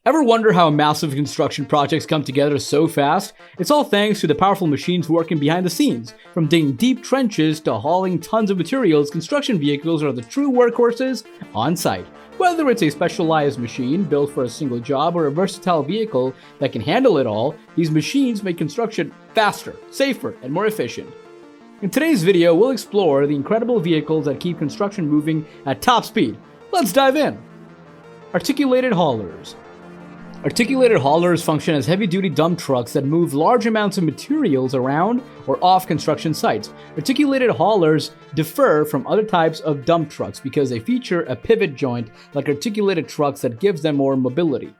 Ever wonder how massive construction projects come together so fast? It's all thanks to the powerful machines working behind the scenes. From digging deep trenches to hauling tons of materials, construction vehicles are the true workhorses on site. Whether it's a specialized machine built for a single job or a versatile vehicle that can handle it all, these machines make construction faster, safer, and more efficient. In today's video, we'll explore the incredible vehicles that keep construction moving at top speed. Let's dive in! Articulated haulers. Articulated haulers function as heavy-duty dump trucks that move large amounts of materials around or off construction sites. Articulated haulers differ from other types of dump trucks because they feature a pivot joint like articulated trucks that gives them more mobility.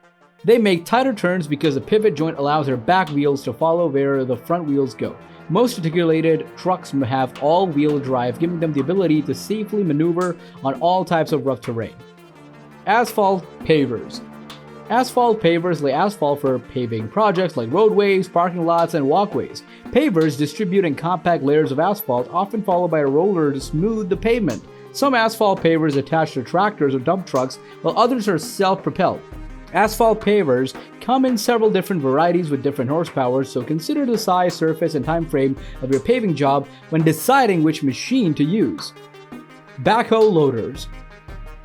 They make tighter turns because the pivot joint allows their back wheels to follow where the front wheels go. Most articulated trucks have all-wheel drive, giving them the ability to safely maneuver on all types of rough terrain. Asphalt pavers. Asphalt pavers lay asphalt for paving projects like roadways, parking lots, and walkways. Pavers distribute in compact layers of asphalt, often followed by a roller to smooth the pavement. Some asphalt pavers attach to tractors or dump trucks, while others are self-propelled. Asphalt pavers come in several different varieties with different horsepower, so consider the size, surface, and time frame of your paving job when deciding which machine to use. Backhoe loaders.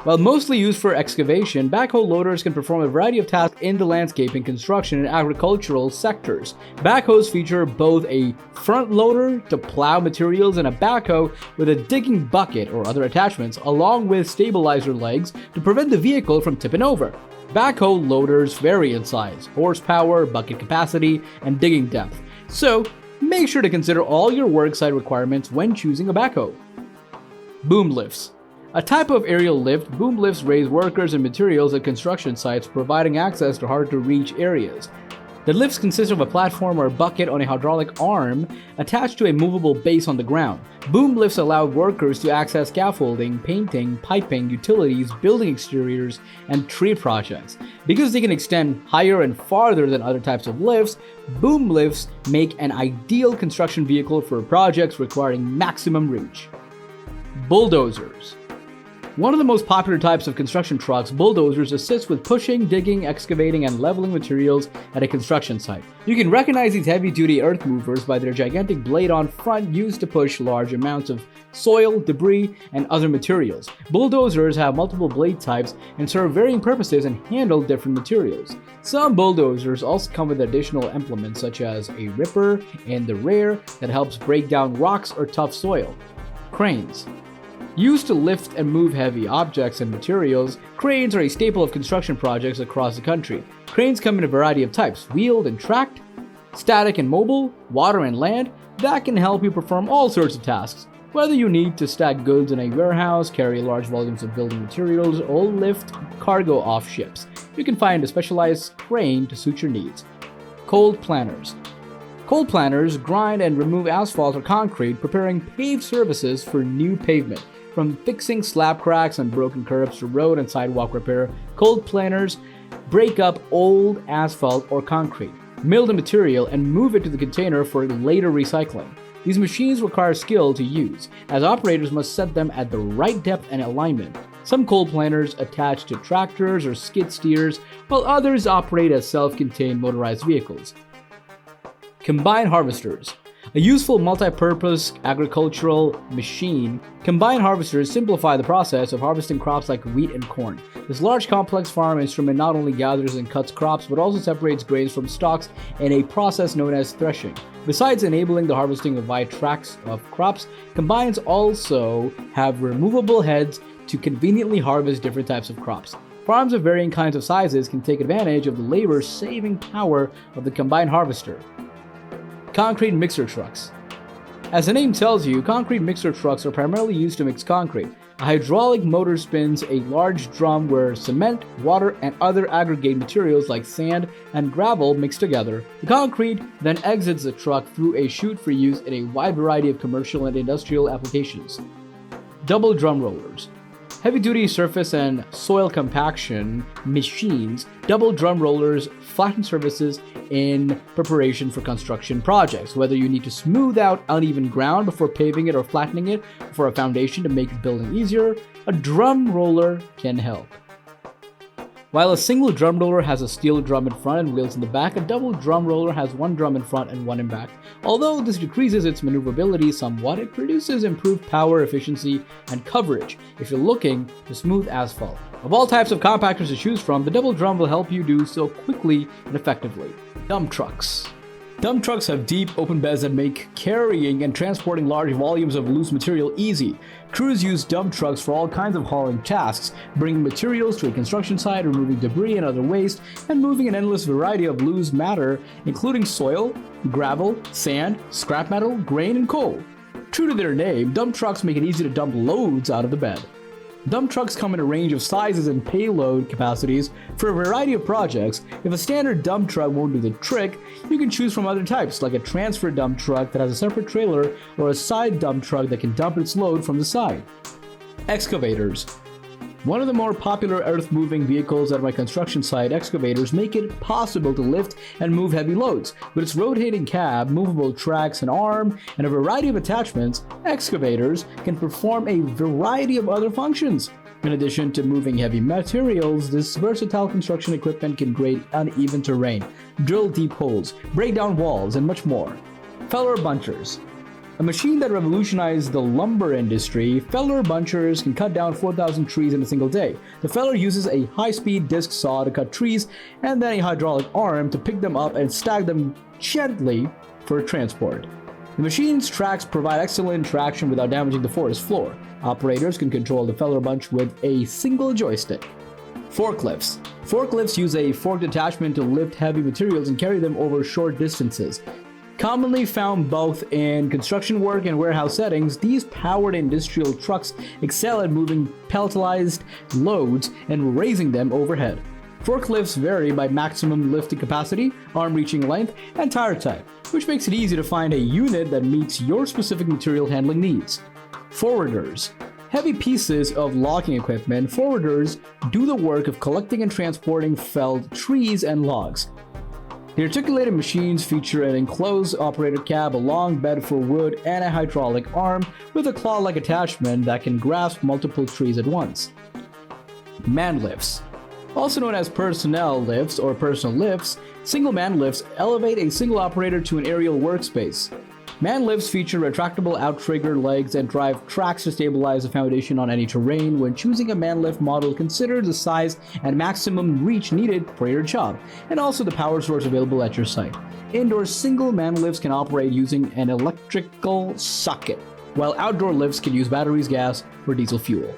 While mostly used for excavation, backhoe loaders can perform a variety of tasks in the landscaping, construction, and agricultural sectors. Backhoes feature both a front loader to plow materials and a backhoe with a digging bucket or other attachments, along with stabilizer legs to prevent the vehicle from tipping over. Backhoe loaders vary in size, horsepower, bucket capacity, and digging depth, so make sure to consider all your worksite requirements when choosing a backhoe. Boom lifts. A type of aerial lift, boom lifts raise workers and materials at construction sites, providing access to hard-to-reach areas. The lifts consist of a platform or bucket on a hydraulic arm attached to a movable base on the ground. Boom lifts allow workers to access scaffolding, painting, piping, utilities, building exteriors, and tree projects. Because they can extend higher and farther than other types of lifts, boom lifts make an ideal construction vehicle for projects requiring maximum reach. Bulldozers. One of the most popular types of construction trucks, bulldozers assist with pushing, digging, excavating, and leveling materials at a construction site. You can recognize these heavy-duty earth movers by their gigantic blade on front used to push large amounts of soil, debris, and other materials. Bulldozers have multiple blade types and serve varying purposes and handle different materials. Some bulldozers also come with additional implements such as a ripper in the rear that helps break down rocks or tough soil. Cranes. Used to lift and move heavy objects and materials, cranes are a staple of construction projects across the country. Cranes come in a variety of types, wheeled and tracked, static and mobile, water and land, that can help you perform all sorts of tasks. Whether you need to stack goods in a warehouse, carry large volumes of building materials, or lift cargo off ships, you can find a specialized crane to suit your needs. Cold planners. Cold planners grind and remove asphalt or concrete, preparing paved surfaces for new pavement. From fixing slab cracks and broken curbs to road and sidewalk repair, cold planners break up old asphalt or concrete, mill the material, and move it to the container for later recycling. These machines require skill to use, as operators must set them at the right depth and alignment. Some cold planners attach to tractors or skid steers, while others operate as self-contained motorized vehicles. Combine harvesters. A useful multi-purpose agricultural machine, combine harvesters simplify the process of harvesting crops like wheat and corn. This large complex farm instrument not only gathers and cuts crops but also separates grains from stalks in a process known as threshing. Besides enabling the harvesting of wide tracts of crops, combines also have removable heads to conveniently harvest different types of crops. Farms of varying kinds of sizes can take advantage of the labor-saving power of the combine harvester. Concrete mixer trucks. As the name tells you, concrete mixer trucks are primarily used to mix concrete. A hydraulic motor spins a large drum where cement, water, and other aggregate materials like sand and gravel mix together. The concrete then exits the truck through a chute for use in a wide variety of commercial and industrial applications. Double drum rollers. Heavy-duty surface and soil compaction machines, double drum rollers flatten surfaces in preparation for construction projects. Whether you need to smooth out uneven ground before paving it or flattening it for a foundation to make building easier, a drum roller can help. While a single drum roller has a steel drum in front and wheels in the back, a double drum roller has one drum in front and one in back. Although this decreases its maneuverability somewhat, it produces improved power, efficiency, and coverage if you're looking to smooth asphalt. Of all types of compactors to choose from, the double drum will help you do so quickly and effectively. Dump trucks. Dump trucks have deep open beds that make carrying and transporting large volumes of loose material easy. Crews use dump trucks for all kinds of hauling tasks, bringing materials to a construction site, removing debris and other waste, and moving an endless variety of loose matter, including soil, gravel, sand, scrap metal, grain, and coal. True to their name, dump trucks make it easy to dump loads out of the bed. Dump trucks come in a range of sizes and payload capacities for a variety of projects. If a standard dump truck won't do the trick, you can choose from other types, like a transfer dump truck that has a separate trailer or a side dump truck that can dump its load from the side. Excavators. One of the more popular earth-moving vehicles at my construction site, excavators make it possible to lift and move heavy loads. With its rotating cab, movable tracks and arm, and a variety of attachments, excavators can perform a variety of other functions. In addition to moving heavy materials, this versatile construction equipment can grade uneven terrain, drill deep holes, break down walls, and much more. Feller bunchers. A machine that revolutionized the lumber industry, feller bunchers can cut down 4,000 trees in a single day. The feller uses a high-speed disc saw to cut trees and then a hydraulic arm to pick them up and stack them gently for transport. The machine's tracks provide excellent traction without damaging the forest floor. Operators can control the feller bunch with a single joystick. Forklifts. Forklifts use a forked attachment to lift heavy materials and carry them over short distances. Commonly found both in construction work and warehouse settings, these powered industrial trucks excel at moving pelletized loads and raising them overhead. Forklifts vary by maximum lifting capacity, arm reaching length, and tire type, which makes it easy to find a unit that meets your specific material handling needs. Forwarders. Heavy pieces of logging equipment, forwarders do the work of collecting and transporting felled trees and logs. The articulated machines feature an enclosed operator cab, a long bed for wood, and a hydraulic arm with a claw-like attachment that can grasp multiple trees at once. Manlifts. Also known as personnel lifts or personal lifts, single manlifts elevate a single operator to an aerial workspace. Manlifts feature retractable outrigger legs and drive tracks to stabilize the foundation on any terrain. When choosing a manlift model, consider the size and maximum reach needed for your job, and also the power source available at your site. Indoor single manlifts can operate using an electrical socket, while outdoor lifts can use batteries, gas, or diesel fuel.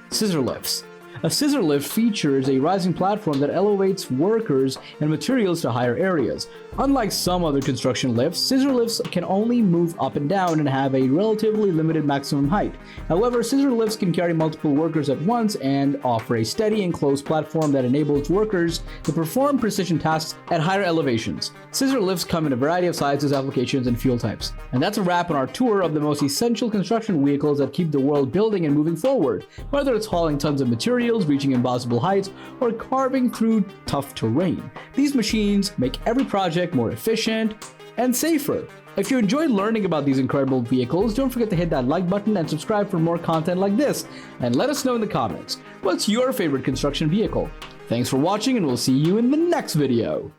Scissor lifts. A scissor lift features a rising platform that elevates workers and materials to higher areas. Unlike some other construction lifts, scissor lifts can only move up and down and have a relatively limited maximum height. However, scissor lifts can carry multiple workers at once and offer a steady and closed platform that enables workers to perform precision tasks at higher elevations. Scissor lifts come in a variety of sizes, applications, and fuel types. And that's a wrap on our tour of the most essential construction vehicles that keep the world building and moving forward. Whether it's hauling tons of materials, reaching impossible heights, or carving through tough terrain, these machines make every project more efficient and safer. If you enjoyed learning about these incredible vehicles, don't forget to hit that like button and subscribe for more content like this. And let us know in the comments, what's your favorite construction vehicle? Thanks for watching, and we'll see you in the next video.